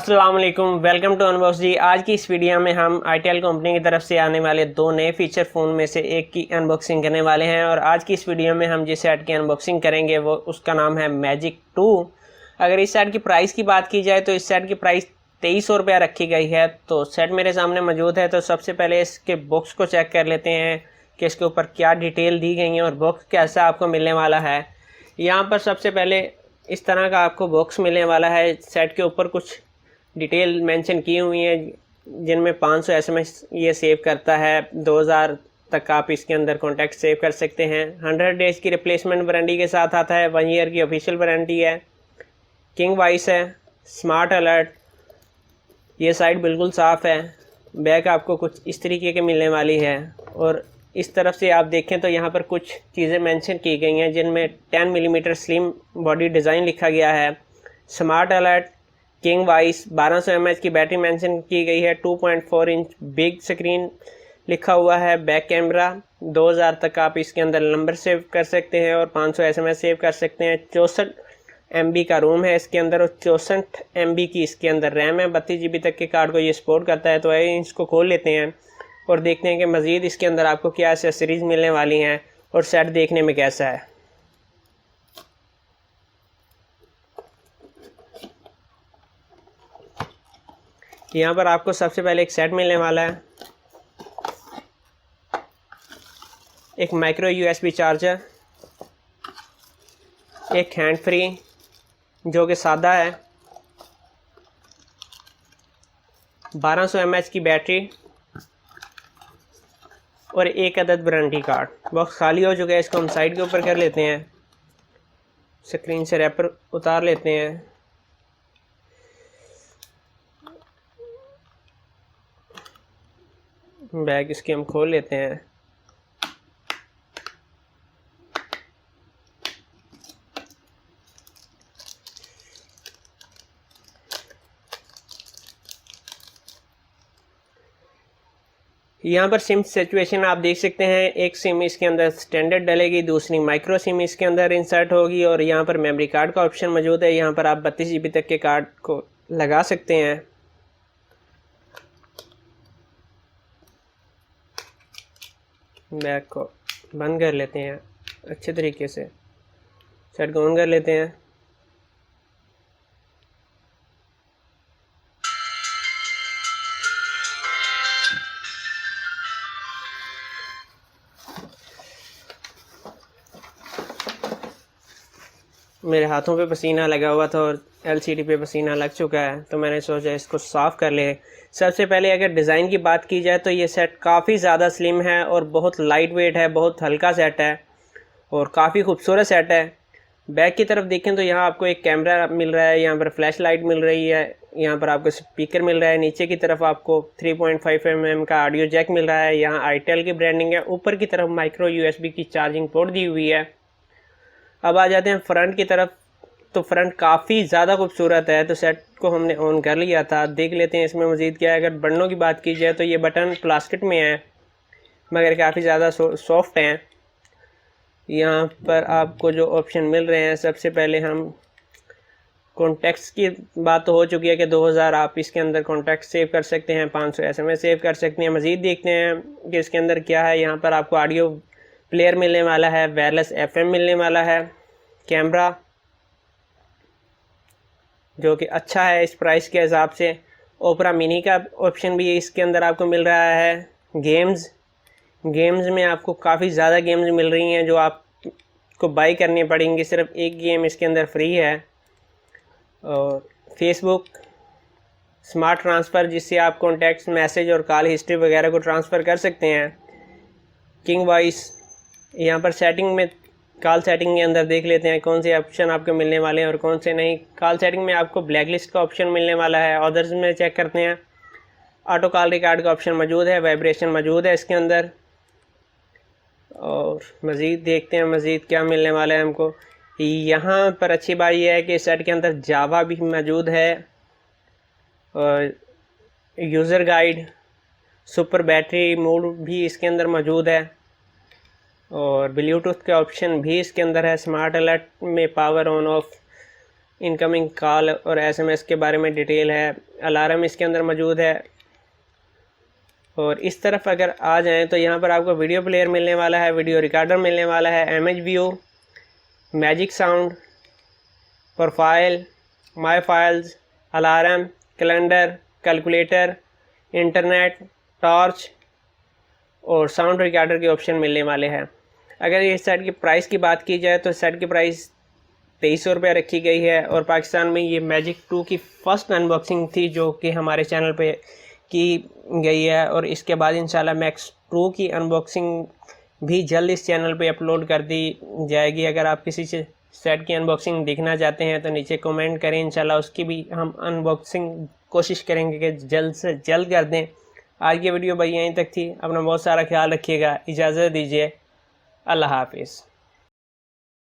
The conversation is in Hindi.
अस्सलाम वालेकुम, वेलकम टू अनबॉक्स जी। आज की इस वीडियो में हम आईटेल कंपनी की तरफ से आने वाले दो नए फीचर फ़ोन में से एक की अनबॉक्सिंग करने वाले हैं। और आज की इस वीडियो में हम जिस सेट की अनबॉक्सिंग करेंगे वो उसका नाम है मैजिक 2। अगर इस सेट की प्राइस की बात की जाए तो इस सेट की प्राइस 2300 रुपया रखी गई है। तो सेट मेरे सामने मौजूद है, तो सबसे पहले इसके बॉक्स को चेक कर लेते हैं कि इसके ऊपर क्या डिटेल दी गई है और बॉक्स कैसा आपको मिलने वाला है। यहाँ पर सबसे पहले इस तरह का आपको बॉक्स मिलने वाला है। सेट के ऊपर कुछ डिटेल मेंशन की हुई है जिनमें 500 एसएमएस ये सेव करता है। 2000 तक आप इसके अंदर कॉन्टैक्ट सेव कर सकते हैं। 100 डेज की रिप्लेसमेंट वारंटी के साथ आता है। 1 ईयर की ऑफिशियल वारंटी है। किंग वॉइस है। Smart alert. ये साइड बिल्कुल साफ़ है। बैक आपको कुछ इस तरीके के मिलने वाली है। और इस तरफ से आप देखें तो यहाँ पर कुछ चीज़ें मेंशन की गई हैं जिनमें 10 मिलीमीटर स्लिम बॉडी डिज़ाइन लिखा गया है। Smart alert, king voice, 1200 mAh की बैटरी मेंशन की गई है। 2.4 इंच बिग स्क्रीन लिखा हुआ है। बैक कैमरा, 2000 तक आप इसके अंदर नंबर सेव कर सकते हैं और 500 SMS सेव कर सकते हैं। 64 MB का रोम है इसके अंदर और 64 MB की इसके अंदर रैम है। 32 GB तक के कार्ड को ये सपोर्ट करता है। तो आइए इसको खोल लेते हैं और देखते हैं कि मज़ीद इसके अंदर आपको क्या एक्सेसरीज मिलने वाली हैं और सेट देखने में कैसा है। यहाँ पर आपको सबसे पहले एक सेट मिलने वाला है। एक माइक्रो USB चार्जर, एक हैंड फ्री जो कि सादा है, 1200 mAh की बैटरी और एक अदद वारंटी कार्ड। बॉक्स खाली हो चुका है। इसको हम साइड के ऊपर कर लेते हैं। स्क्रीन से रैपर उतार लेते हैं। बैग इसके हम खोल लेते हैं। यहाँ पर सिम सिचुएशन आप देख सकते हैं। एक सिम इसके अंदर स्टैंडर्ड डलेगी, दूसरी माइक्रो सिम इसके अंदर इंसर्ट होगी और यहाँ पर मेमोरी कार्ड का ऑप्शन मौजूद है। यहाँ पर आप 32 GB तक के कार्ड को लगा सकते हैं। बैग को बंद कर लेते हैं अच्छे तरीके से। सेट को ऑन कर लेते हैं। मेरे हाथों पे पसीना लगा हुआ था और LCD पे पसीना लग चुका है, तो मैंने सोचा इसको साफ़ कर ले। सबसे पहले अगर डिज़ाइन की बात की जाए तो ये सेट काफ़ी ज़्यादा स्लिम है और बहुत लाइट वेट है, बहुत हल्का सेट है और काफ़ी खूबसूरत सेट है। बैक की तरफ देखें तो यहाँ आपको एक कैमरा मिल रहा है, यहाँ पर फ्लैश लाइट मिल रही है, यहाँ पर आपको स्पीकर मिल रहा है। नीचे की तरफ आपको 3.5 mm का ऑडियो जैक मिल रहा है। यहाँ आईटेल की ब्रांडिंग है। ऊपर की तरफ माइक्रो USB की चार्जिंग पोर्ट दी हुई है। अब आ जाते हैं फ्रंट की तरफ। तो फ्रंट काफ़ी ज़्यादा खूबसूरत है। तो सेट को हमने ऑन कर लिया था। देख लेते हैं इसमें मज़ीद क्या है। अगर बटनों की बात की जाए तो ये बटन प्लास्टिक में है मगर काफ़ी ज़्यादा सॉफ्ट हैं। यहाँ पर आपको जो ऑप्शन मिल रहे हैं, सबसे पहले हम कॉन्टैक्ट्स की बात तो हो चुकी है कि 2000 आप इसके अंदर कॉन्टैक्ट सेव कर सकते हैं, 500 SMS सेव कर सकते हैं। मज़ीद देखते हैं कि इसके अंदर क्या है। यहाँ पर आपको ऑडियो प्लेयर मिलने वाला है, वायरलेस FM मिलने वाला है, कैमरा जो कि अच्छा है इस प्राइस के हिसाब से। ओपरा मिनी का ऑप्शन भी इसके अंदर आपको मिल रहा है। गेम्स में आपको काफ़ी ज़्यादा गेम्स मिल रही हैं जो आपको बाई करनी पड़ेंगी। सिर्फ एक गेम इसके अंदर फ्री है। और फेसबुक स्मार्ट ट्रांसफ़र जिससे आप कॉन्टैक्ट्स, मैसेज और कॉल हिस्ट्री वगैरह को ट्रांसफ़र कर सकते हैं। किंग वॉइस, यहाँ पर सेटिंग में कॉल सेटिंग के अंदर देख लेते हैं कौन से ऑप्शन आपको मिलने वाले हैं और कौन से नहीं। कॉल सेटिंग में आपको ब्लैक लिस्ट का ऑप्शन मिलने वाला है। अदर्स में चेक करते हैं। ऑटो कॉल रिकॉर्ड का ऑप्शन मौजूद है, वाइब्रेशन मौजूद है इसके अंदर। और मज़ीद देखते हैं मज़ीद क्या मिलने वाला है हमको। यहाँ पर अच्छी बात यह है कि सेट के अंदर जावा भी मौजूद है और user guide, super battery mode भी इसके अंदर मौजूद है और ब्लूटूथ के ऑप्शन भी इसके अंदर है। स्मार्ट अलर्ट में power on off incoming call और SMS के बारे में डिटेल है, अलार्म इसके अंदर मौजूद है। और इस तरफ अगर आ जाएं तो यहाँ पर आपको वीडियो प्लेयर मिलने वाला है, वीडियो रिकॉर्डर मिलने वाला है, image view, magic sound, profile, my files, alarm, calendar, calculator, internet, torch और साउंड रिकॉर्डर के ऑप्शन मिलने वाले हैं। अगर इस सेट की प्राइस की बात की जाए तो सेट की प्राइस 2300 रुपये रखी गई है। और पाकिस्तान में ये मैजिक 2 की फ़र्स्ट अनबॉक्सिंग थी जो कि हमारे चैनल पे की गई है। और इसके बाद इंशाल्लाह मैक्स 2 की अनबॉक्सिंग भी जल्द इस चैनल पे अपलोड कर दी जाएगी। अगर आप किसी से सेट की अनबॉक्सिंग देखना चाहते हैं तो नीचे कमेंट करें, इंशाल्लाह उसकी भी हम अनबॉक्सिंग कोशिश करेंगे कि जल्द से जल्द कर दें। आज की वीडियो भाई यहीं तक थी। अपना बहुत सारा ख्याल रखिएगा, इजाज़त दीजिए, अल्लाह हाफिज़।